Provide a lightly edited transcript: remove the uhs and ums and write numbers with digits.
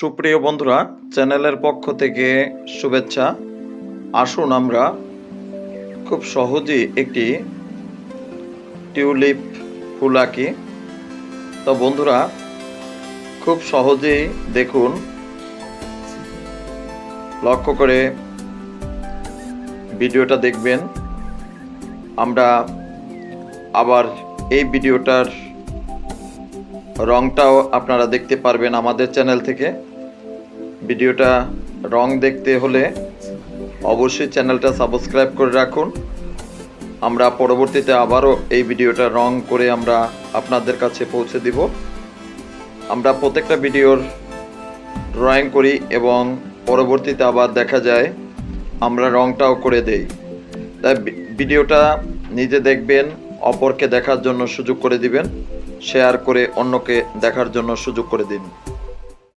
সুপ্রিয় বন্ধুরা, চ্যানেলের পক্ষ থেকে শুভেচ্ছা। আসুন আমরা খুব সহজেই একটি টিউলিপ ফুল আঁকি। তো বন্ধুরা, খুব সহজেই দেখুন, লক্ষ্য করে ভিডিওটা দেখবেন। আমরা আবার এই ভিডিওটার রংটাও আপনারা দেখতে পারবেন আমাদের চ্যানেল থেকে। ভিডিওটা রং দেখতে হলে অবশ্যই চ্যানেলটা সাবস্ক্রাইব করে রাখুন। আমরা পরবর্তীতে আবারও এই ভিডিওটা রং করে আমরা আপনাদের কাছে পৌঁছে দিব। আমরা প্রত্যেকটা ভিডিওর ড্রয়িং করি এবং পরবর্তীতে আবার দেখা যায় আমরা রংটাও করে দেই। তাই ভিডিওটা নিজে দেখবেন, অপরকে দেখার জন্য সুযোগ করে দিবেন, শেয়ার করে অন্যকে দেখার জন্য সুযোগ করে দিন।